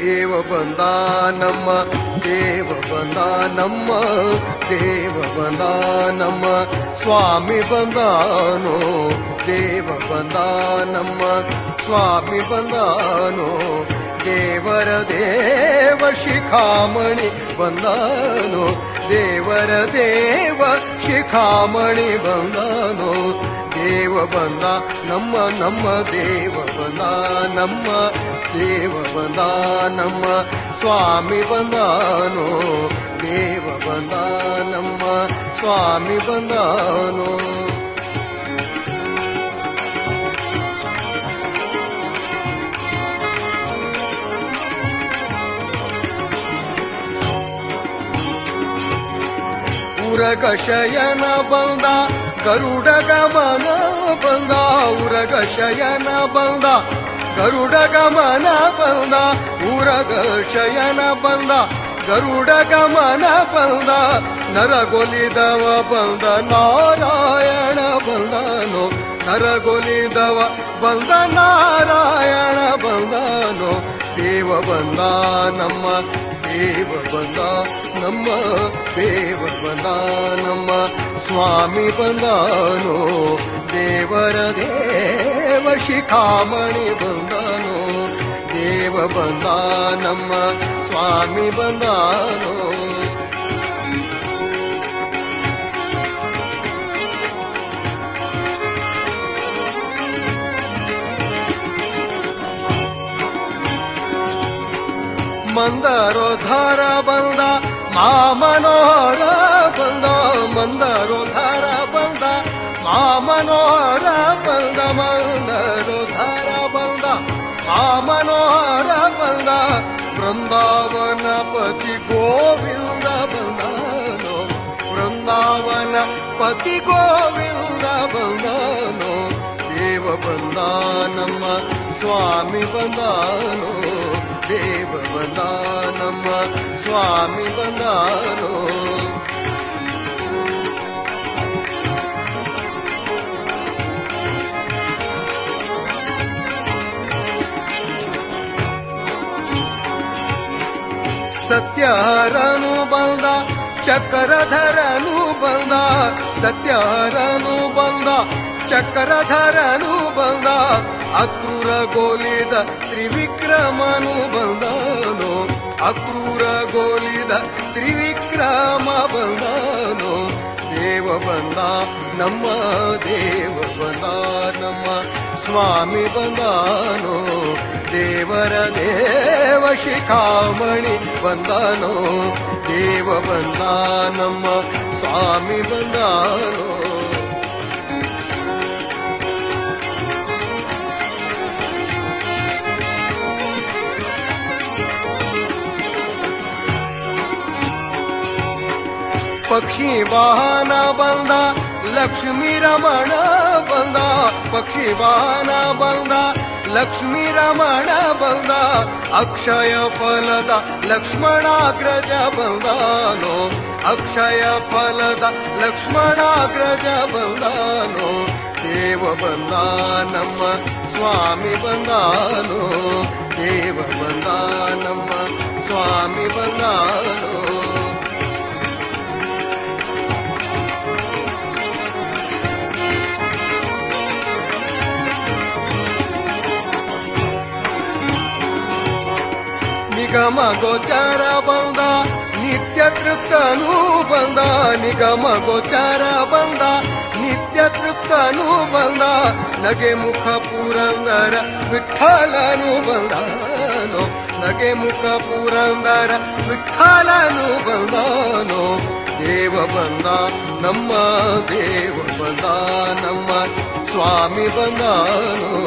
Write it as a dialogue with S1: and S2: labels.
S1: ದೇವ ಬಂದ ನಮ್ಮ ದೇವ ಬಂದ ನಮ್ಮ ದೇವ ಬಂದ ನಮ್ಮ ಸ್ವಾಮಿ ಬಂದಾನೋ ದೇವ ಬಂದ ನಮ್ಮ ಸ್ವಾಮಿ ಬಂದಾನೋ ದೇವರ ದೇವ ಶಿಖಾಮಣಿ ಬಂದಾನೋ ದೇವರ ದೇವ ಶಿಖಾಮಣಿ ಬಂದಾನೋ ದೇವ ಬಂದ ನಮ್ಮ ನಮ್ಮ ದೇವ ಬಂದ ನಮ್ಮ ದೇವ ಬಂದ ನಮ್ಮ ಸ್ವಾಮಿ ಬಂದಾನೋ ದೇವ ಬಂದ ನಮ್ಮ ಸ್ವಾಮಿ ಬಂದಾನೋ ಉರಗ ಶಯನ ಬಂದ ಗರುಡ ಗಮನ ಬಂದ ಉರಗ ಶಯನ ಬಂದ ಗರುಡ ಗಮನ ಬಂದ ಉರಗ ಶಯನ ಬಂದ ಗರುಡ ಗಮನ ಬಂದ ನರಗೊಲಿದವ ಬಂದ ನಾರಾಯಣ ಬಂದನೋ ನರಗೊಲಿದವ ಬಂದ ನಾರಾಯಣ ಬಂದನೋ ದೇವ ಬಂದ ನಮ್ಮ ದೇವ ಬಂದ ನಮ್ಮ ದೇವ ಬಂದ ನಮ್ಮ ಸ್ವಾಮಿ ಬಂದಾನೋ ದೇವರ ದೇವ ಶಿಖಾಮಣಿ ಬಂದಾನೋ ದೇವ ಬಂದ ನಮ್ಮ ಸ್ವಾಮಿ ಬಂದಾನೋ ಮಂದರೋದ್ಧಾರ ಬಂದ ಮಾಮನೋಹರ ಬಂದ ಮಂದರೋದ್ಧಾರ ಬಂದ ಮಾಮನೋಹರ ಬಂದ ಮಂದರೋದ್ಧಾರ ಬಂದ ಮಾಮನೋಹರ ಬಂದ ಬೃಂದಾವನ ಪತಿ ಗೋವಿಂದ ಬಂದನೋ ಬೃಂದಾವನ ಪತಿ ಗೋವಿಂದ ಬಂದನೋ ದೇವ ಬಂದ ನಮ್ಮ ಸ್ವಾಮಿ ಬಂದಾನೋ ದೇವ ಬಂದ ನಮ್ಮ ಸ್ವಾಮಿ ಬಂದಾನೋ ಸತ್ಯಹರನು ಬಂದ ಚಕ್ರಧರನು ಬಂದ ಸತ್ಯಹರನು ಬಂದ ಚಕ್ರಧರನು ಬಂದ ಅಕ್ರೂರ ಗೋಲಿದ ತ್ರಿವಿಕ್ರಮನು ಬಂದನೋ ಅಕ್ರೂರ ಗೋಲಿದ ತ್ರಿವಿಕ್ರಮ ಬಂದನೋ ದೇವ ಬಂದ ನಮ್ಮ ದೇವ ಬಂದ ನಮ್ಮ ಸ್ವಾಮಿ ಬಂದಾನೋ ದೇವರ ದೇವ ಶಿಖಾಮಣಿ ಬಂದನೋ ದೇವ ಬಂದ ನಮ್ಮ ಸ್ವಾಮಿ ಬಂದಾನೋ ಪಕ್ಷಿ ವಾಹನ ಬಂದ ಲಕ್ಷ್ಮೀ ರಮಣ ಬಂದ ಪಕ್ಷಿ ವಾಹನ ಬಂದ ಲಕ್ಷ್ಮೀ ರಮಣ ಬಂದ ಅಕ್ಷಯ ಫಲದ ಲಕ್ಷ್ಮಣಾಗ್ರಜ ಬಂದಾನೋ ಅಕ್ಷಯ ಫಲದ ಲಕ್ಷ್ಮಣಾಗ್ರಜ ಬಂದಾನೋ ದೇವ ಬಂದ ನಮ್ಮ ಸ್ವಾಮಿ ಬಂದಾನೋ ದೇವ ಬಂದ ನಮ್ಮ ಸ್ವಾಮಿ ಬಂದಾನೋ ನಿಗಮ ಗೋಚರ ಬಂದ ನಿತ್ಯ ತೃಪ್ತನು ಬಂದ ನಿಗಮ ಗೋಚರ ಬಂದ ನಿತ್ಯ ತೃಪ್ತನು ಬಂದ ನಗೆ ಮುಖ ಪುರಂದರ ವಿಠಲನು ಬಂದನೋ ನಗೆ ಮುಖ ಪುರಂದರ ವಿಠಲನು ಬಂದನೋ ದೇವ ಬಂದ ನಮ್ಮ ದೇವ ಬಂದ ನಮ್ಮ ಸ್ವಾಮಿ ಬಂದನೋ